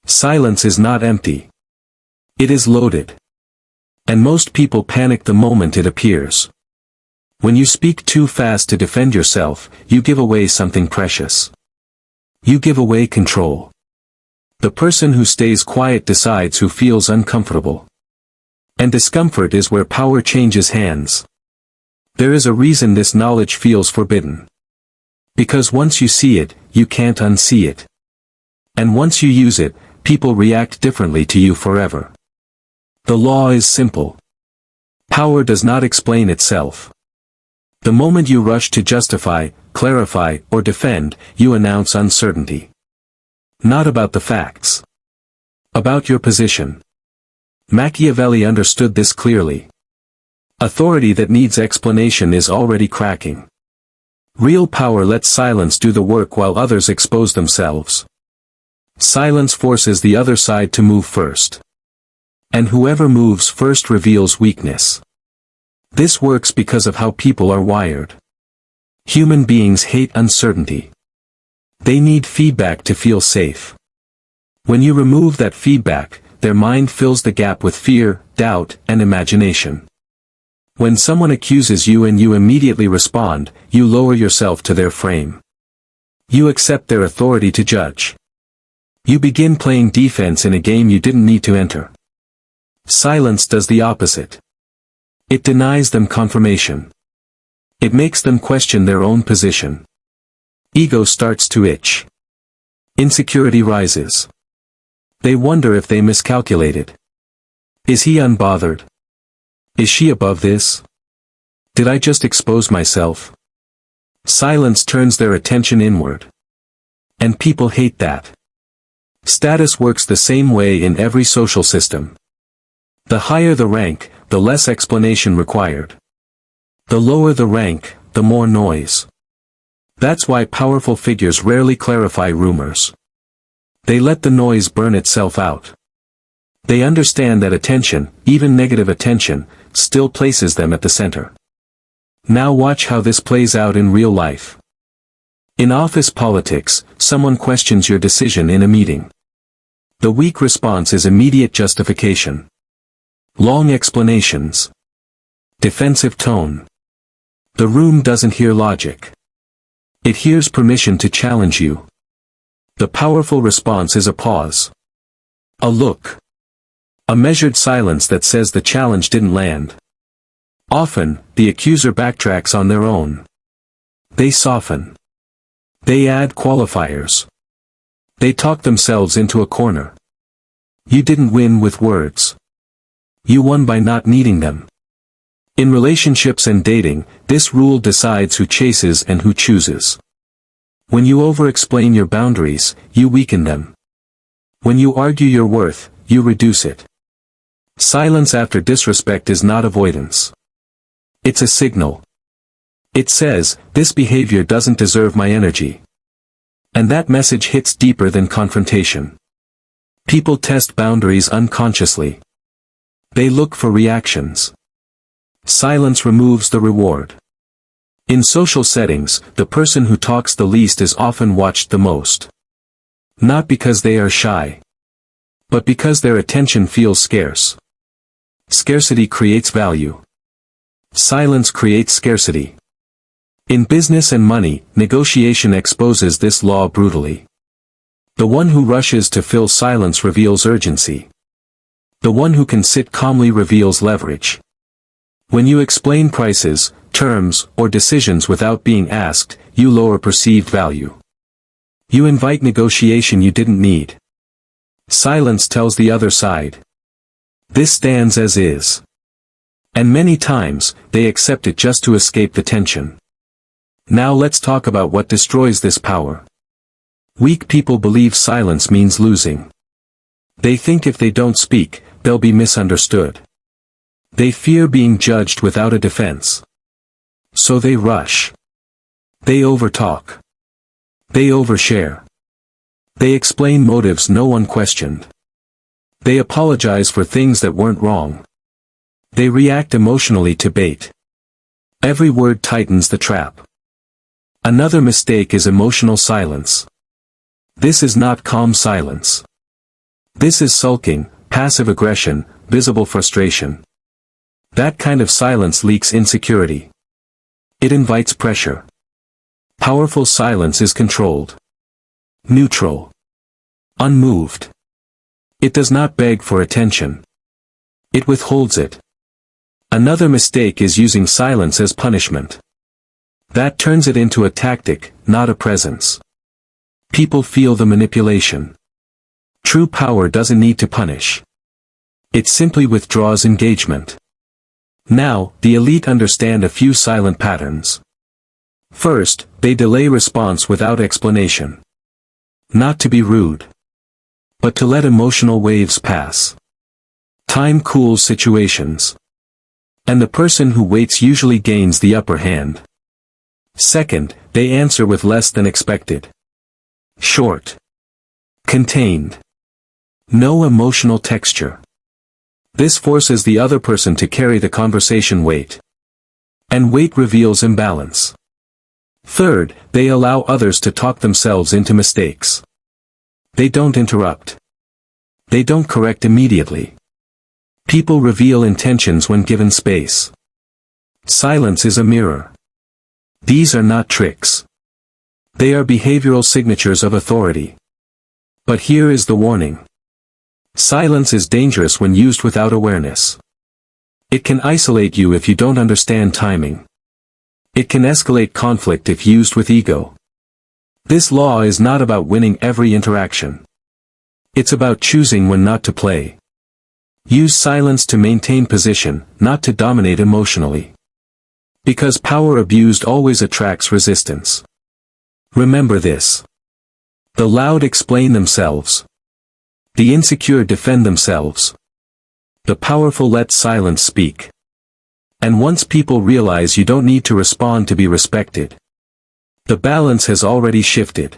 Silence is not empty. It is loaded. And most people panic the moment it appears. When you speak too fast to defend yourself, you give away something precious. You give away control. The person who stays quiet decides who feels uncomfortable. And discomfort is where power changes hands. There is a reason this knowledge feels forbidden. Because once you see it, you can't unsee it. And once you use it, people react differently to you forever. The law is simple. Power does not explain itself. The moment you rush to justify, clarify, or defend, you announce uncertainty. Not about the facts. About your position. Machiavelli understood this clearly. Authority that needs explanation is already cracking. Real power lets silence do the work while others expose themselves. Silence forces the other side to move first. And whoever moves first reveals weakness. This works because of how people are wired. Human beings hate uncertainty. They need feedback to feel safe. When you remove that feedback, their mind fills the gap with fear, doubt, and imagination. When someone accuses you and you immediately respond, you lower yourself to their frame. You accept their authority to judge. You begin playing defense in a game you didn't need to enter. Silence does the opposite. It denies them confirmation. It makes them question their own position. Ego starts to itch. Insecurity rises. They wonder if they miscalculated. Is he unbothered? Is she above this? Did I just expose myself? Silence turns their attention inward. And people hate that. Status works the same way in every social system. The higher the rank, the less explanation required. The lower the rank, the more noise. That's why powerful figures rarely clarify rumors. They let the noise burn itself out. They understand that attention, even negative attention, still places them at the center. Now watch how this plays out in real life. In office politics, someone questions your decision in a meeting. The weak response is immediate justification. Long explanations. Defensive tone. The room doesn't hear logic. It hears permission to challenge you. The powerful response is a pause. A look. A measured silence that says the challenge didn't land. Often, the accuser backtracks on their own. They soften. They add qualifiers. They talk themselves into a corner. You didn't win with words. You won by not needing them. In relationships and dating, this rule decides who chases and who chooses. When you over-explain your boundaries, you weaken them. When you argue your worth, you reduce it. Silence after disrespect is not avoidance. It's a signal. It says, this behavior doesn't deserve my energy. And that message hits deeper than confrontation. People test boundaries unconsciously. They look for reactions. Silence removes the reward. In social settings, the person who talks the least is often watched the most. Not because they are shy, but because their attention feels scarce. Scarcity creates value. Silence creates scarcity. In business and money, negotiation exposes this law brutally. The one who rushes to fill silence reveals urgency. The one who can sit calmly reveals leverage. When you explain prices, terms, or decisions without being asked, you lower perceived value. You invite negotiation you didn't need. Silence tells the other side. This stands as is. And many times, they accept it just to escape the tension. Now let's talk about what destroys this power. Weak people believe silence means losing. They think if they don't speak, they'll be misunderstood. They fear being judged without a defense. So they rush. They overtalk. They overshare. They explain motives no one questioned. They apologize for things that weren't wrong. They react emotionally to bait. Every word tightens the trap. Another mistake is emotional silence. This is not calm silence. This is sulking, passive aggression, visible frustration. That kind of silence leaks insecurity. It invites pressure. Powerful silence is controlled. Neutral. Unmoved. It does not beg for attention. It withholds it. Another mistake is using silence as punishment. That turns it into a tactic, not a presence. People feel the manipulation. True power doesn't need to punish. It simply withdraws engagement. Now, the elite understand a few silent patterns. First, they delay response without explanation. Not to be rude, but to let emotional waves pass. Time cools situations. And the person who waits usually gains the upper hand. Second, they answer with less than expected. Short. Contained. No emotional texture. This forces the other person to carry the conversation weight. And weight reveals imbalance. Third, they allow others to talk themselves into mistakes. They don't interrupt. They don't correct immediately. People reveal intentions when given space. Silence is a mirror. These are not tricks. They are behavioral signatures of authority. But here is the warning. Silence is dangerous when used without awareness. It can isolate you if you don't understand timing. It can escalate conflict if used with ego. This law is not about winning every interaction. It's about choosing when not to play. Use silence to maintain position, not to dominate emotionally. Because power abused always attracts resistance. Remember this. The loud explain themselves. The insecure defend themselves. The powerful let silence speak. And once people realize you don't need to respond to be respected, the balance has already shifted.